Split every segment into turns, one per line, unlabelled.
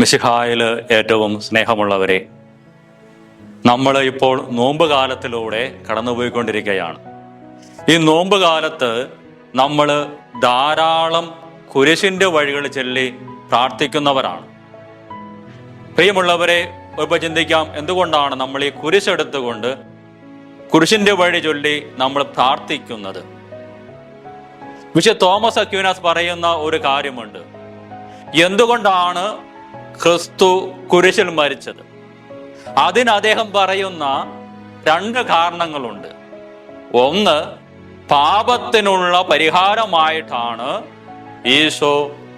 മിശിഹായിൽ ഏറ്റവും സ്നേഹമുള്ളവരെ, നമ്മൾ ഇപ്പോൾ നോമ്പ് കാലത്തിലൂടെ കടന്നുപോയിക്കൊണ്ടിരിക്കുകയാണ്. ഈ നോമ്പ് കാലത്ത് നമ്മൾ ധാരാളം കുരിശിൻ്റെ വഴികൾ ചൊല്ലി പ്രാർത്ഥിക്കുന്നവരാണ്. പ്രിയമുള്ളവരെ, ഇപ്പോൾ ചിന്തിക്കാം, എന്തുകൊണ്ടാണ് നമ്മൾ ഈ കുരിശെടുത്തുകൊണ്ട് കുരിശിൻ്റെ വഴി ചൊല്ലി നമ്മൾ പ്രാർത്ഥിക്കുന്നത്? വിശുദ്ധ തോമസ് അക്വീനാസ് പറയുന്ന ഒരു കാര്യമുണ്ട്. എന്തുകൊണ്ടാണ് ക്രിസ്തു കുരിശിൽ മരിച്ചത്? അതിന് അദ്ദേഹം പറയുന്ന രണ്ട് കാരണങ്ങളുണ്ട്. ഒന്ന്, പാപത്തിനുള്ള പരിഹാരമായിട്ടാണ് ഈശോ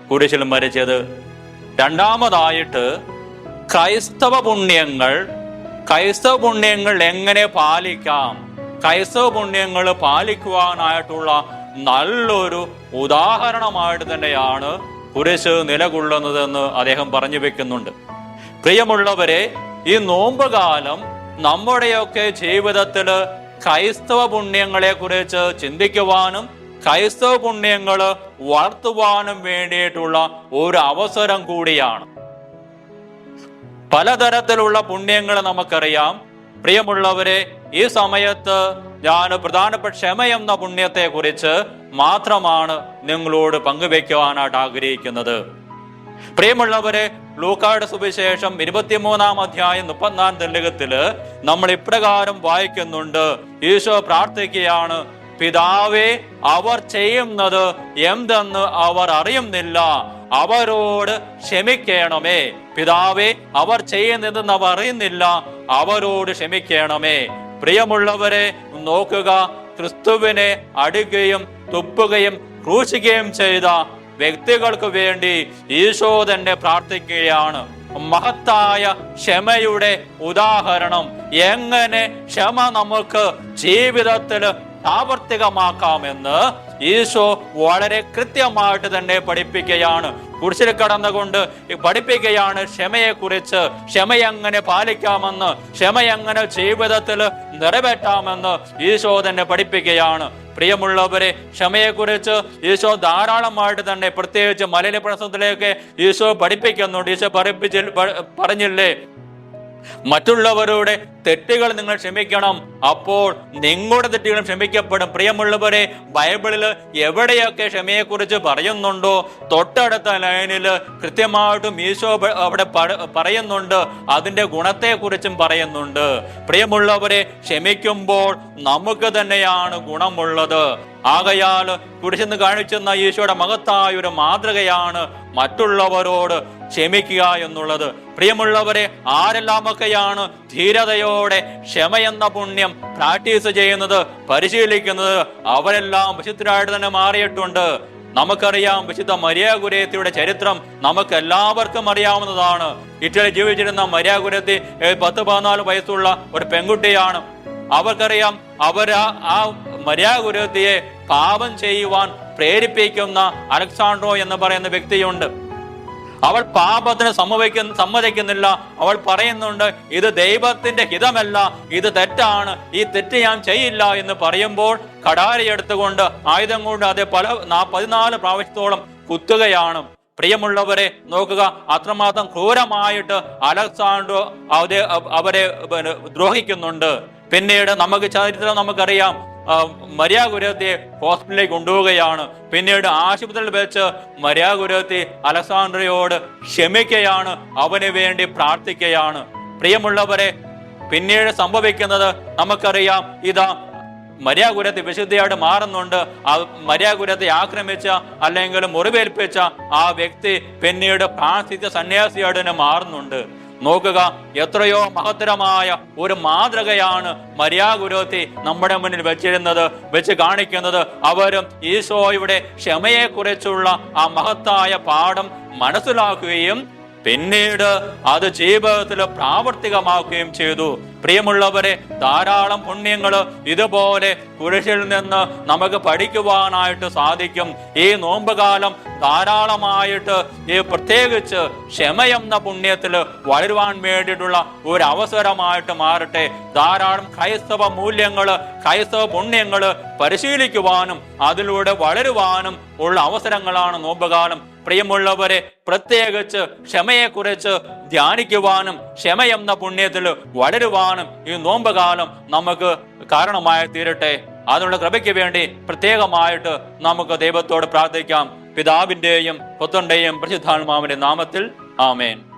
കുരിശിൽ മരിച്ചത്. രണ്ടാമതായിട്ട് ക്രൈസ്തവ പുണ്യങ്ങൾ എങ്ങനെ പാലിക്കാം, ക്രൈസ്തവ പുണ്യങ്ങൾ പാലിക്കുവാനായിട്ടുള്ള നല്ലൊരു ഉദാഹരണമായിട്ട് തന്നെയാണ് കുരിശ് നിലകൊള്ളുന്നതെന്ന് അദ്ദേഹം പറഞ്ഞു വെക്കുന്നുണ്ട്. പ്രിയമുള്ളവരെ, ഈ നോമ്പ് കാലം നമ്മുടെയൊക്കെ ജീവിതത്തിൽ ക്രൈസ്തവ പുണ്യങ്ങളെ കുറിച്ച് ചിന്തിക്കുവാനും ക്രൈസ്തവ പുണ്യങ്ങൾ വളർത്തുവാനും വേണ്ടിയിട്ടുള്ള ഒരു അവസരം കൂടിയാണ്. പലതരത്തിലുള്ള പുണ്യങ്ങൾ നമുക്കറിയാം. പ്രിയമുള്ളവരെ, ഈ സമയത്ത് ഞാൻ പ്രധാനപ്പെട്ട ക്ഷമ എന്ന പുണ്യത്തെ കുറിച്ച് മാത്രമാണ് നിങ്ങളോട് പങ്കുവെക്കുവാനായിട്ട് ആഗ്രഹിക്കുന്നത്. പ്രിയമുള്ളവരെ, ലൂക്കായുടെ സുവിശേഷം 23-ാം അധ്യായം 34-ാം തിലകത്തില് നമ്മൾ ഇപ്രകാരം വായിക്കുന്നുണ്ട്. ഈശോ പ്രാർത്ഥിക്കുകയാണ്, പിതാവേ, അവർ ചെയ്യുന്നത് എന്തെന്ന് അവർ അറിയുന്നില്ല, അവരോട് ക്ഷമിക്കണമേ. പിതാവേ, അവർ ചെയ്യുന്നതെന്ന് അവർ അറിയുന്നില്ല, അവരോട് ക്ഷമിക്കണമേ. പ്രിയമുള്ളവരെ, നോക്കുക, ക്രിസ്തുവിനെ അടിക്കുകയും തുപ്പുകയും ക്രൂശിക്കുകയും ചെയ്ത വ്യക്തികൾക്ക് വേണ്ടി ഈശോ തന്നെ പ്രാർത്ഥിക്കുകയാണ്. മഹത്തായ ക്ഷമയുടെ ഉദാഹരണം. എങ്ങനെ ക്ഷമ നമുക്ക് ജീവിതത്തിൽ പ്രാവർത്തികമാക്കാമെന്ന് ഈശോ വളരെ കൃത്യമായിട്ട് തന്നെ പഠിപ്പിക്കുകയാണ്. കുരിശിൽ കടന്നുകൊണ്ട് പഠിപ്പിക്കുകയാണ് ക്ഷമയെക്കുറിച്ച്. ക്ഷമ എങ്ങനെ പാലിക്കാമെന്ന്, ക്ഷമ എങ്ങനെ ജീവിതത്തിൽ നിറവേറ്റാമെന്ന് ഈശോ തന്നെ പഠിപ്പിക്കുകയാണ്. പ്രിയമുള്ളവരെ, ക്ഷമയെക്കുറിച്ച് ഈശോ ധാരാളമായിട്ട് തന്നെ, പ്രത്യേകിച്ച് മലയാള പ്രസംഗത്തിലേക്ക് ഈശോ പഠിപ്പിക്കുന്നുണ്ട്. ഈശോ പറഞ്ഞില്ലേ, മറ്റുള്ളവരുടെ തെറ്റുകൾ നിങ്ങൾ ക്ഷമിക്കണം, അപ്പോൾ നിങ്ങളുടെ തെറ്റുകളും ക്ഷമിക്കപ്പെടും. പ്രിയമുള്ളവരെ, ബൈബിളിൽ എവിടെയൊക്കെ ക്ഷമയെക്കുറിച്ച് പറയുന്നുണ്ടോ തൊട്ടടുത്ത ലൈനിൽ കൃത്യമായിട്ടും ഈശോ അവിടെ പറയുന്നുണ്ട്, അതിൻ്റെ ഗുണത്തെക്കുറിച്ചും പറയുന്നുണ്ട്. പ്രിയമുള്ളവരെ, ക്ഷമിക്കുമ്പോൾ നമുക്ക് തന്നെയാണ് ഗുണമുള്ളത്. ആകയാൽ കുരിശിന്ന് കാണിച്ചെന്ന ഈശോയുടെ മഹത്തായ ഒരു മാതൃകയാണ് മറ്റുള്ളവരോട് ക്ഷമിക്കുക എന്നുള്ളത്. പ്രിയമുള്ളവരെ, ആരെല്ലാമൊക്കെയാണ് ധീരതയോടെ ക്ഷമ എന്ന പുണ്യം പ്രാക്ടീസ് ചെയ്യുന്നത്, പരിശീലിക്കുന്നത്, അവരെല്ലാം വിശുദ്ധരായിട്ട് തന്നെ മാറിയിട്ടുണ്ട്. നമുക്കറിയാം, വിശുദ്ധ മരിയ ഗുരേത്തിയുടെ ചരിത്രം നമുക്ക് എല്ലാവർക്കും അറിയാവുന്നതാണ്. ഇറ്റലി ജീവിച്ചിരുന്ന മരിയ ഗുരേത്തി 10-14 വയസ്സുള്ള ഒരു പെൺകുട്ടിയാണ്. അവർക്കറിയാം, ആ മരിയ ഗുരേത്തിയെ പാപം ചെയ്യുവാൻ പ്രേരിപ്പിക്കുന്ന അലക്സാണ്ട്രോ എന്ന് പറയുന്ന വ്യക്തിയുണ്ട്. അവൾ പാപത്തിന് സമ്മതിക്കുന്നില്ല. അവൾ പറയുന്നുണ്ട്, ഇത് ദൈവത്തിന്റെ ഹിതമല്ല, ഇത് തെറ്റാണ്, ഈ തെറ്റ് ഞാൻ ചെയ്യില്ല എന്ന് പറയുമ്പോൾ കടാരി എടുത്തുകൊണ്ട് ആയുധം കൊണ്ട് അത് 14 പ്രാവശ്യത്തോളം കുത്തുകയാണ്. പ്രിയമുള്ളവരെ, നോക്കുക, അത്രമാത്രം ക്രൂരമായിട്ട് അലക്സാണ്ട്രോ അവരെ ദ്രോഹിക്കുന്നുണ്ട്. പിന്നീട് നമുക്ക് ചരിത്രം നമുക്കറിയാം, മരിയ ഗുരേത്തിയെ ഹോസ്പിറ്റലിലേക്ക് കൊണ്ടുപോവുകയാണ്. പിന്നീട് ആശുപത്രിയിൽ വെച്ച് മരിയ ഗുരേത്തി അലക്സാണ്ട്രയോട് ക്ഷമിക്കുകയാണ്, അവന് വേണ്ടി പ്രാർത്ഥിക്കുകയാണ്. പ്രിയമുള്ളവരെ, പിന്നീട് സംഭവിക്കുന്നത് നമുക്കറിയാം. ഇതാ മരിയ ഗുരേത്തി വിശുദ്ധയായിട്ട് മാറുന്നുണ്ട്. ആ മരിയ ഗുരേത്തി ആക്രമിച്ച അല്ലെങ്കിൽ മുറിവേൽപ്പിച്ച ആ വ്യക്തി പിന്നീട് പ്രാർത്ഥിച്ച സന്യാസിയായിട്ട് തന്നെ മാറുന്നുണ്ട്. നോക്കുക, എത്രയോ മഹത്തരമായ ഒരു മാതൃകയാണ് മരിയ ഗുരേത്തി നമ്മുടെ മുന്നിൽ വെച്ച് കാണിക്കുന്നത്. അവരും ഈശോയുടെ ക്ഷമയെക്കുറിച്ചുള്ള ആ മഹത്തായ പാഠം മനസ്സിലാക്കുകയും പിന്നീട് അത് ജീവിതത്തിൽ പ്രാവർത്തികമാക്കുകയും ചെയ്തു. പ്രിയമുള്ളവരെ, ധാരാളം പുണ്യങ്ങൾ ഇതുപോലെ കുരിശിൽ നിന്ന് നമുക്ക് പഠിക്കുവാനായിട്ട് സാധിക്കും. ഈ നോമ്പുകാലം ധാരാളമായിട്ട് ഈ പ്രത്യേകിച്ച് ക്ഷമയെന്ന പുണ്യത്തിൽ വളരുവാൻ വേണ്ടിയിട്ടുള്ള ഒരു അവസരമായിട്ട് മാറട്ടെ. ധാരാളം ക്രൈസ്തവ മൂല്യങ്ങള്, ക്രൈസ്തവ പുണ്യങ്ങള് പരിശീലിക്കുവാനും അതിലൂടെ വളരുവാനും ഉള്ള അവസരങ്ങളാണ് നോമ്പുകാലം. പ്രിയമുള്ളവരെ, പ്രത്യേകിച്ച് ക്ഷമയെക്കുറിച്ച് ധ്യാനിക്കുവാനും ക്ഷമയെന്ന പുണ്യത്തിൽ വളരുവാനും ഈ നോമ്പുകാലം നമുക്ക് കാരണമായി തീരട്ടെ. അതിനുള്ള കൃപയ്ക്ക് വേണ്ടി പ്രത്യേകമായിട്ട് നമുക്ക് ദൈവത്തോട് പ്രാർത്ഥിക്കാം. പിതാവിന്റെയും പുത്രന്റെയും പരിശുദ്ധാത്മാവിന്റെ നാമത്തിൽ ആമേൻ.